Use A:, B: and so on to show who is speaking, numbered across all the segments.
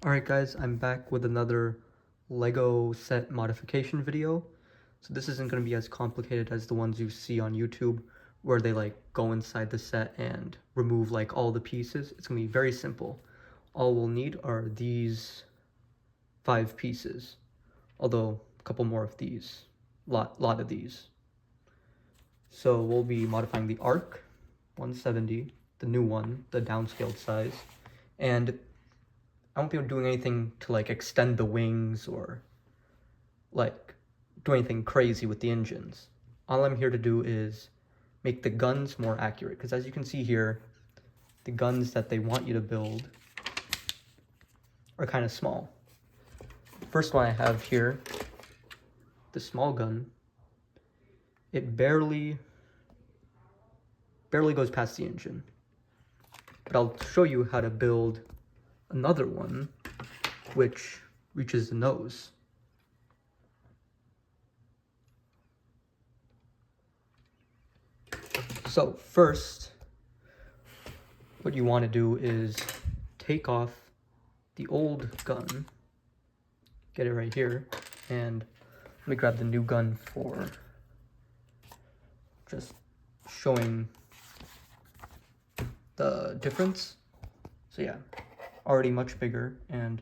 A: Alright guys, I'm back with another Lego set modification video. So this isn't going to be as complicated as the ones you see on YouTube where they like go inside the set and remove like all the pieces. It's going to be very simple. All we'll need are these 5 pieces, although a couple more of these, lot of these. So we'll be modifying the ARC-170, the new one, the downscaled size, and I won't be doing anything to like extend the wings or like do anything crazy with the engines. All I'm here to do is make the guns more accurate, because as you can see here, the guns that they want you to build are kind of small. The first one I have here, the small gun, it barely goes past the engine. But I'll show you how to build another one which reaches the nose. So first, what you want to do is take off the old gun, get it right here, and let me grab the new gun for just showing the difference. So yeah, already much bigger, and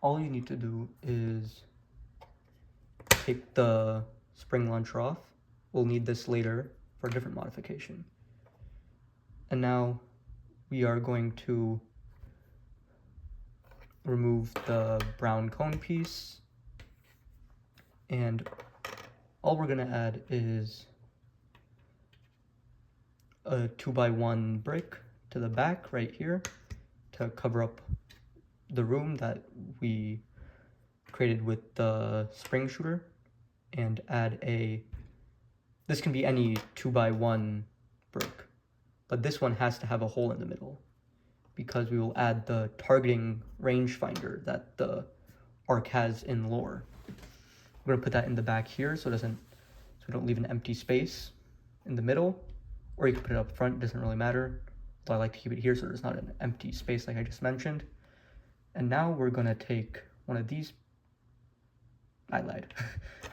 A: all you need to do is take the spring launcher off. We'll need this later for a different modification. And now we are going to remove the brown cone piece, and all we're going to add is a 2x1 brick to the back right here to cover up the room that we created with the spring shooter, and add this can be any 2x1 brick, but this one has to have a hole in the middle because we will add the targeting rangefinder that the ARC has in lore. We're gonna put that in the back here so we don't leave an empty space in the middle, or you can put it up front, doesn't really matter. Though I like to keep it here so there's not an empty space like I just mentioned. And now we're gonna take one of these, I lied.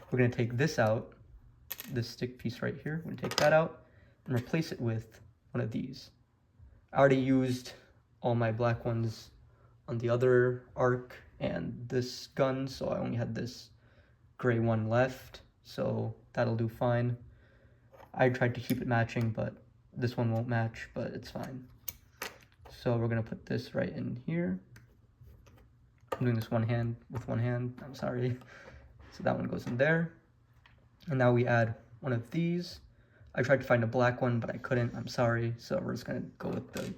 A: We're gonna take this out, this stick piece right here, we're gonna take that out and replace it with one of these. I already used all my black ones on the other ARC and this gun, so I only had this gray one left, so that'll do fine. I tried to keep it matching, but this one won't match, but it's fine. So we're gonna put this right in here. I'm doing this with one hand, I'm sorry. So that one goes in there. And now we add one of these. I tried to find a black one, but I couldn't, I'm sorry. So we're just gonna go with the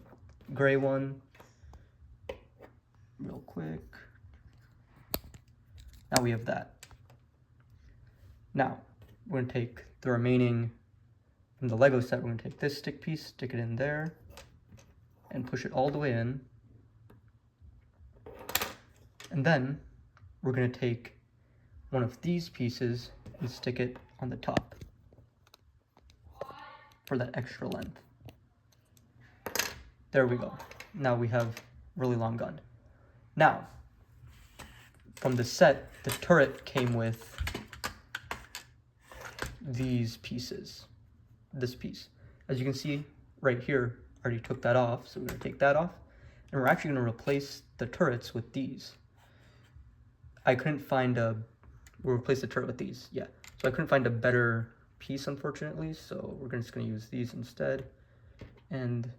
A: gray one real quick. Now we have that. Now, we're gonna take the remaining from the Lego set, we're gonna take this stick piece, stick it in there, and push it all the way in. And then we're gonna take one of these pieces and stick it on the top for that extra length. There we go. Now we have really long gun. Now, from the set, the turret came with these pieces, this piece. As you can see right here, I already took that off, so we're gonna take that off, and we're actually gonna replace the turrets with these. We'll replace the turret with these, yeah. So I couldn't find a better piece, unfortunately, so we're just gonna use these instead. And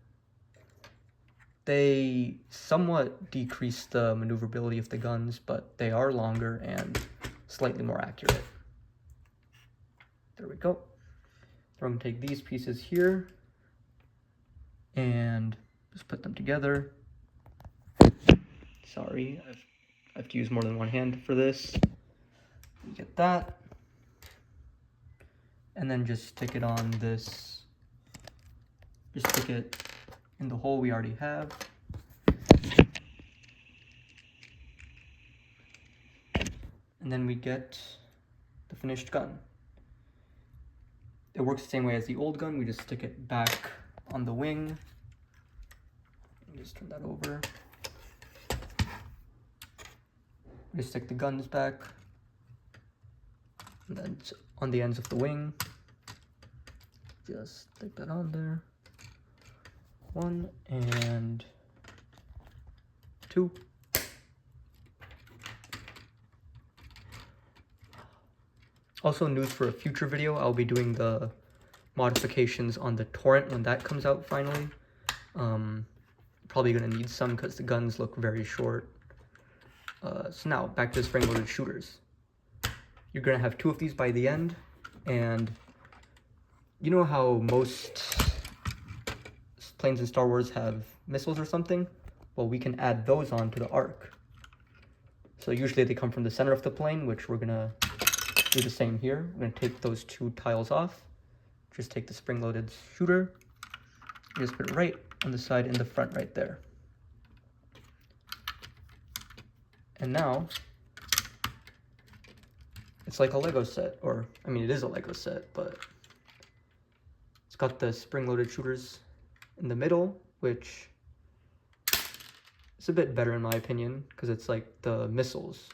A: they somewhat decrease the maneuverability of the guns, but they are longer and slightly more accurate. There we go. So I'm gonna take these pieces here and just put them together. Sorry, I have to use more than one hand for this. You get that. And then just stick it on this, just stick it in the hole we already have. And then we get the finished gun. It works the same way as the old gun, we just stick it back on the wing. Just turn that over. We stick the guns back, and then on the ends of the wing, just stick that on there. 1 and 2. Also, news for a future video, I'll be doing the modifications on the Torrent when that comes out finally. Probably gonna need some because the guns look very short. So now, back to the spring-loaded shooters. You're gonna have 2 of these by the end, and you know how most planes in Star Wars have missiles or something? Well, we can add those on to the ARC. So usually they come from the center of the plane, which we're gonna do the same here. We're gonna take those 2 tiles off. Just take the spring-loaded shooter, just put it right on the side in the front right there. And now, it's like a Lego set, or, I mean, it is a Lego set, but it's got the spring-loaded shooters in the middle, which is a bit better in my opinion, because it's like the missiles.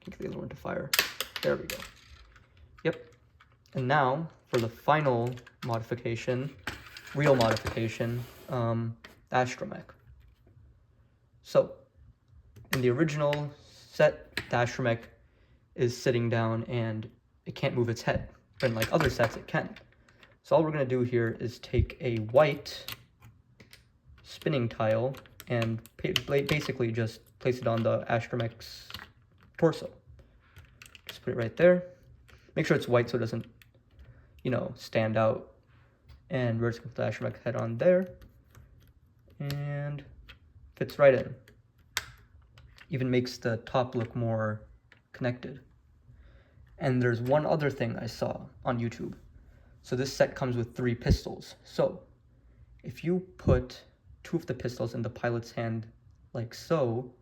A: Get the other one to fire. There we go. Yep. And now, for the final modification, real modification, astromech. So, in the original set, the astromech is sitting down and it can't move its head. But in like other sets, it can. So all we're going to do here is take a white spinning tile and basically just place it on the astromech's torso. Just put it right there. Make sure it's white so it doesn't, you know, stand out. And we're just going to put the astromech head on there. And fits right in. Even makes the top look more connected. And there's one other thing I saw on YouTube. So this set comes with 3 pistols. So if you put 2 of the pistols in the pilot's hand like so,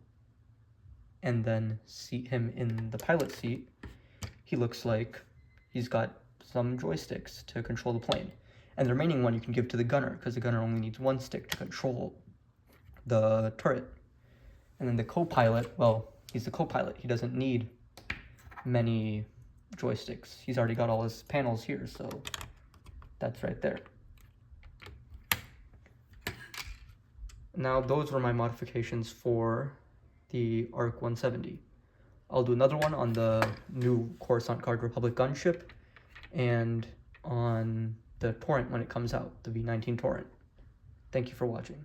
A: and then seat him in the pilot seat, he looks like he's got some joysticks to control the plane. And the remaining one you can give to the gunner, because the gunner only needs 1 stick to control the turret. And then the co-pilot, well, he's the co-pilot. He doesn't need many joysticks. He's already got all his panels here, so that's right there. Now, those were my modifications for the ARC-170. I'll do another one on the new Coruscant Guard Republic gunship and on the Torrent when it comes out, the V-19 Torrent. Thank you for watching.